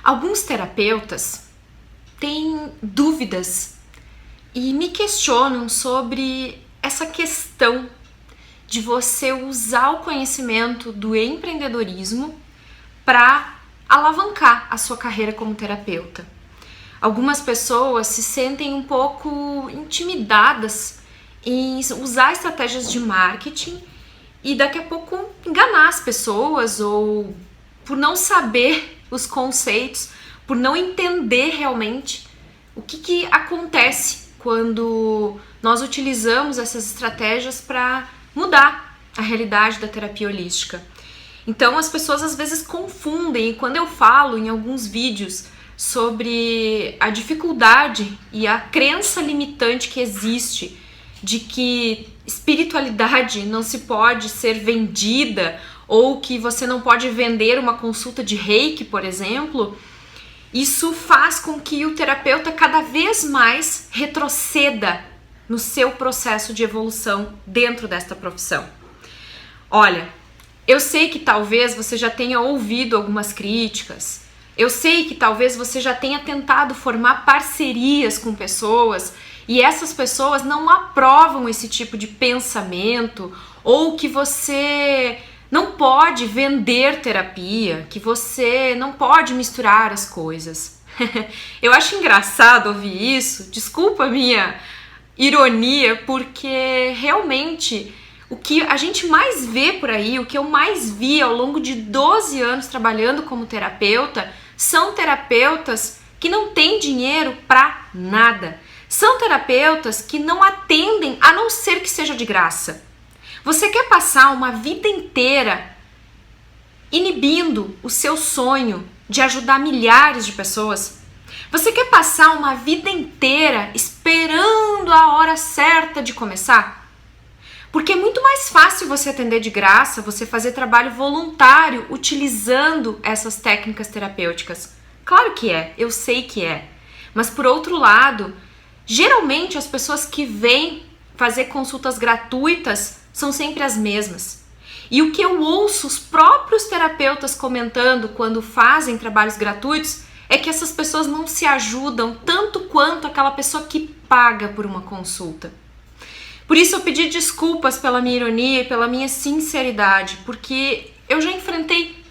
Alguns terapeutas têm dúvidas e me questionam sobre essa questão de você usar o conhecimento do empreendedorismo para alavancar a sua carreira como terapeuta. Algumas pessoas se sentem um pouco intimidadas em usar estratégias de marketing e daqui a pouco enganar as pessoas, ou por não saber os conceitos, por não entender realmente o que acontece quando nós utilizamos essas estratégias para mudar a realidade da terapia holística. Então as pessoas às vezes confundem, e quando eu falo em alguns vídeos sobre a dificuldade e a crença limitante que existe de que espiritualidade não se pode ser vendida, ou que você não pode vender uma consulta de Reiki, por exemplo, isso faz com que o terapeuta cada vez mais retroceda no seu processo de evolução dentro desta profissão. Olha, eu sei que talvez você já tenha ouvido algumas críticas, eu sei que talvez você já tenha tentado formar parcerias com pessoas e essas pessoas não aprovam esse tipo de pensamento, ou que você não pode vender terapia, que você não pode misturar as coisas. Eu acho engraçado ouvir isso, desculpa a minha ironia, porque realmente o que a gente mais vê por aí, o que eu mais vi ao longo de 12 anos trabalhando como terapeuta, são terapeutas que não têm dinheiro para nada. São terapeutas que não atendem a não ser que seja de graça. Você quer passar uma vida inteira inibindo o seu sonho de ajudar milhares de pessoas? Você quer passar uma vida inteira esperando a hora certa de começar? Porque é muito mais fácil você atender de graça, você fazer trabalho voluntário utilizando essas técnicas terapêuticas. Claro que é, eu sei que é. Mas por outro lado, geralmente as pessoas que vêm fazer consultas gratuitas são sempre as mesmas. E o que eu ouço os próprios terapeutas comentando quando fazem trabalhos gratuitos é que essas pessoas não se ajudam tanto quanto aquela pessoa que paga por uma consulta. Por isso eu pedi desculpas pela minha ironia e pela minha sinceridade, porque eu já enfrentei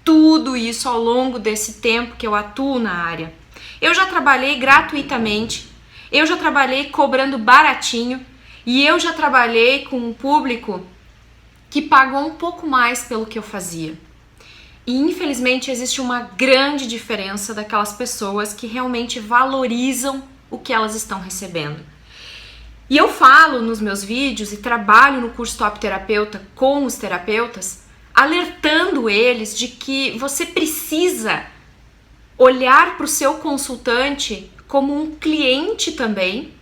tudo isso ao longo desse tempo que eu atuo na área. Eu já trabalhei gratuitamente, eu já trabalhei cobrando baratinho, e eu já trabalhei com um público que pagou um pouco mais pelo que eu fazia. E infelizmente existe uma grande diferença daquelas pessoas que realmente valorizam o que elas estão recebendo. E eu falo nos meus vídeos e trabalho no curso Top Terapeuta com os terapeutas, alertando eles de que você precisa olhar para o seu consultante como um cliente também,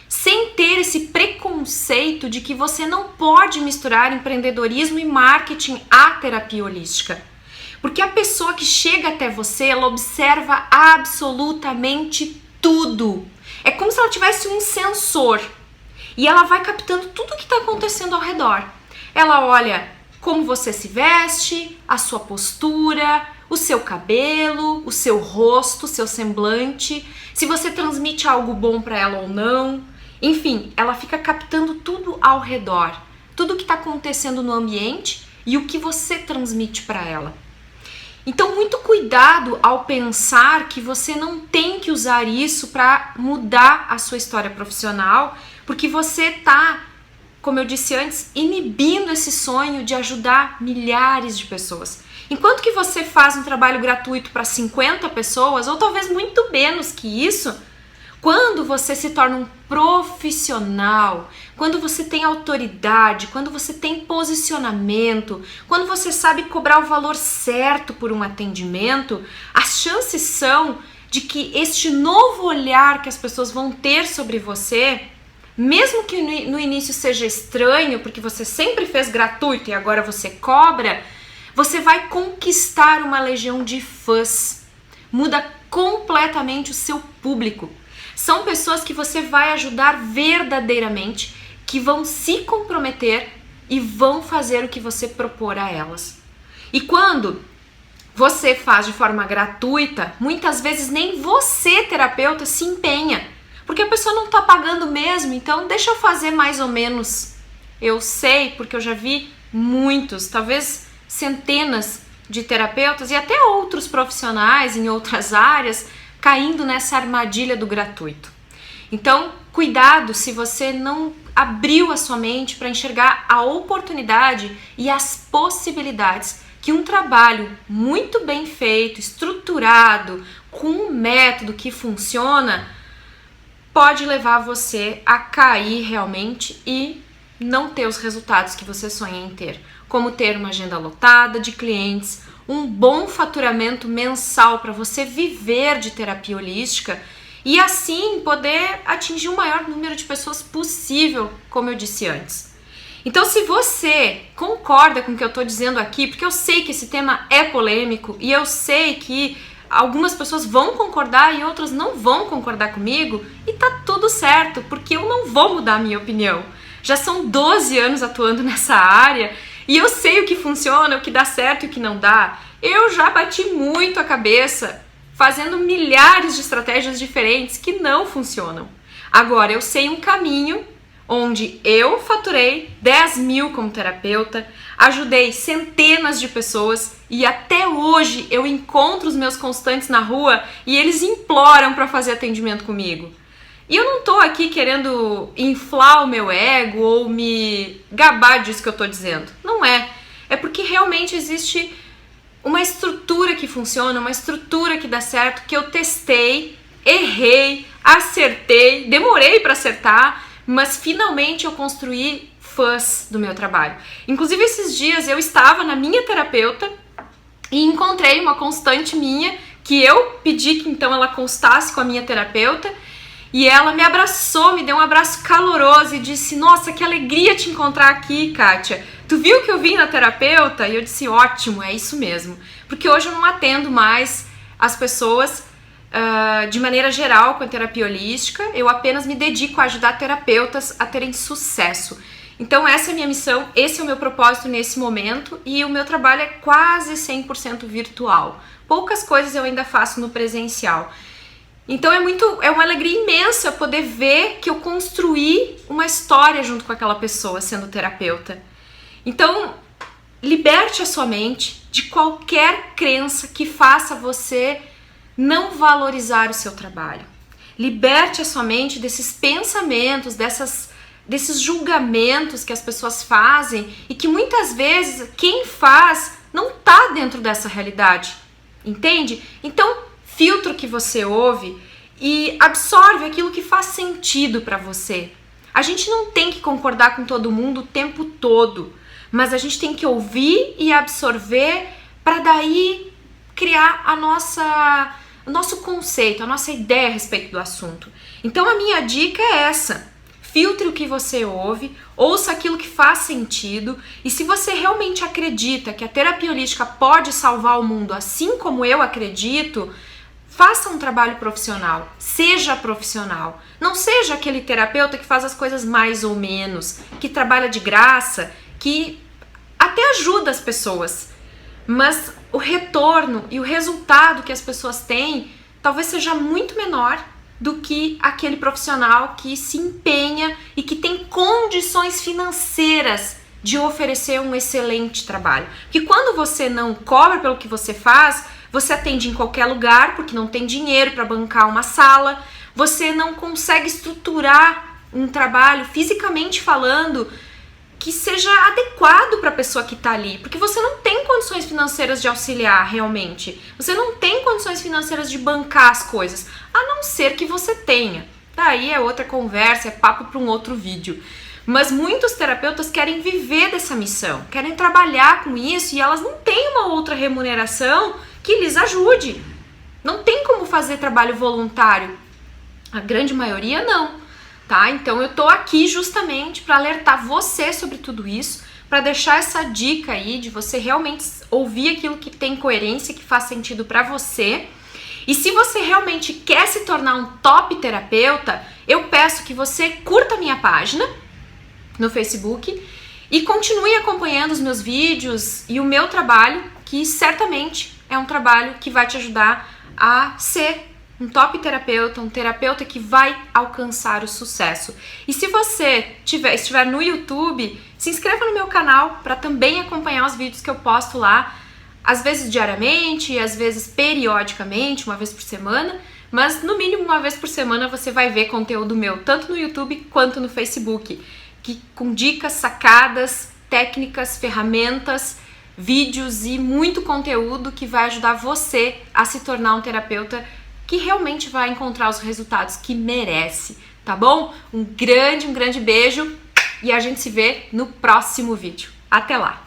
sem ter esse preconceito de que você não pode misturar empreendedorismo e marketing à terapia holística. Porque a pessoa que chega até você, ela observa absolutamente tudo. É como se ela tivesse um sensor e ela vai captando tudo o que está acontecendo ao redor. Ela olha como você se veste, a sua postura, o seu cabelo, o seu rosto, o seu semblante, se você transmite algo bom para ela ou não. Enfim, ela fica captando tudo ao redor, tudo o que está acontecendo no ambiente e o que você transmite para ela. Então, muito cuidado ao pensar que você não tem que usar isso para mudar a sua história profissional, porque você está, como eu disse antes, inibindo esse sonho de ajudar milhares de pessoas. Enquanto que você faz um trabalho gratuito para 50 pessoas, ou talvez muito menos que isso, quando você se torna um profissional, quando você tem autoridade, quando você tem posicionamento, quando você sabe cobrar o valor certo por um atendimento, as chances são de que este novo olhar que as pessoas vão ter sobre você, mesmo que no início seja estranho, porque você sempre fez gratuito e agora você cobra, você vai conquistar uma legião de fãs. Muda completamente o seu público. São pessoas que você vai ajudar verdadeiramente, que vão se comprometer e vão fazer o que você propor a elas. E quando você faz de forma gratuita, muitas vezes nem você, terapeuta, se empenha, porque a pessoa não está pagando mesmo, então deixa eu fazer mais ou menos. Eu sei, porque eu já vi muitos, talvez centenas de terapeutas e até outros profissionais em outras áreas caindo nessa armadilha do gratuito. Então, cuidado se você não abriu a sua mente para enxergar a oportunidade e as possibilidades que um trabalho muito bem feito, estruturado, com um método que funciona, pode levar você a cair realmente e não ter os resultados que você sonha em ter, como ter uma agenda lotada de clientes, um bom faturamento mensal para você viver de terapia holística e assim poder atingir o maior número de pessoas possível, como eu disse antes. Então, se você concorda com o que eu estou dizendo aqui, porque eu sei que esse tema é polêmico e eu sei que algumas pessoas vão concordar e outras não vão concordar comigo, e tá tudo certo, porque eu não vou mudar a minha opinião. Já são 12 anos atuando nessa área e eu sei o que funciona, o que dá certo e o que não dá. Eu já bati muito a cabeça fazendo milhares de estratégias diferentes que não funcionam. Agora, eu sei um caminho onde eu faturei 10 mil como terapeuta, ajudei centenas de pessoas e até hoje eu encontro os meus constantes na rua e eles imploram para fazer atendimento comigo. E eu não tô aqui querendo inflar o meu ego ou me gabar disso que eu tô dizendo. Não é. É porque realmente existe uma estrutura que funciona, uma estrutura que dá certo, que eu testei, errei, acertei, demorei para acertar, mas finalmente eu construí fãs do meu trabalho. Inclusive esses dias eu estava na minha terapeuta e encontrei uma constante minha que eu pedi que então ela constasse com a minha terapeuta e ela me abraçou, me deu um abraço caloroso e disse: nossa, que alegria te encontrar aqui, Kátia. Tu viu que eu vim na terapeuta? E eu disse: ótimo, é isso mesmo. Porque hoje eu não atendo mais as pessoas de maneira geral com a terapia holística, eu apenas me dedico a ajudar terapeutas a terem sucesso. Então essa é a minha missão, esse é o meu propósito nesse momento e o meu trabalho é quase 100% virtual. Poucas coisas eu ainda faço no presencial. Então é uma alegria imensa poder ver que eu construí uma história junto com aquela pessoa sendo terapeuta. Então, liberte a sua mente de qualquer crença que faça você não valorizar o seu trabalho. Liberte a sua mente desses pensamentos, desses julgamentos que as pessoas fazem e que muitas vezes quem faz não está dentro dessa realidade, entende? Então, filtra o que você ouve e absorve aquilo que faz sentido para você. A gente não tem que concordar com todo mundo o tempo todo, mas a gente tem que ouvir e absorver para daí criar o nosso conceito, a nossa ideia a respeito do assunto. Então a minha dica é essa: filtre o que você ouve, ouça aquilo que faz sentido e se você realmente acredita que a terapia holística pode salvar o mundo assim como eu acredito, faça um trabalho profissional, seja profissional. Não seja aquele terapeuta que faz as coisas mais ou menos, que trabalha de graça, que até ajuda as pessoas, mas o retorno e o resultado que as pessoas têm talvez seja muito menor do que aquele profissional que se empenha e que tem condições financeiras de oferecer um excelente trabalho. Porque quando você não cobra pelo que você faz, você atende em qualquer lugar porque não tem dinheiro para bancar uma sala, você não consegue estruturar um trabalho fisicamente falando que seja adequado para a pessoa que está ali, porque você não tem condições financeiras de auxiliar realmente, você não tem condições financeiras de bancar as coisas, a não ser que você tenha. Daí é outra conversa, é papo para um outro vídeo. Mas muitos terapeutas querem viver dessa missão, querem trabalhar com isso e elas não têm uma outra remuneração que lhes ajude. Não tem como fazer trabalho voluntário. A grande maioria não. Tá? Então eu tô aqui justamente para alertar você sobre tudo isso, para deixar essa dica aí de você realmente ouvir aquilo que tem coerência, que faz sentido para você. E se você realmente quer se tornar um top terapeuta, eu peço que você curta a minha página no Facebook e continue acompanhando os meus vídeos e o meu trabalho, que certamente é um trabalho que vai te ajudar a ser um top terapeuta, um terapeuta que vai alcançar o sucesso. E se você estiver no YouTube, se inscreva no meu canal para também acompanhar os vídeos que eu posto lá, às vezes diariamente, às vezes periodicamente, uma vez por semana, mas no mínimo uma vez por semana você vai ver conteúdo meu, tanto no YouTube quanto no Facebook, com dicas, sacadas, técnicas, ferramentas, vídeos e muito conteúdo que vai ajudar você a se tornar um terapeuta que realmente vai encontrar os resultados que merece, tá bom? Um grande beijo e a gente se vê no próximo vídeo. Até lá!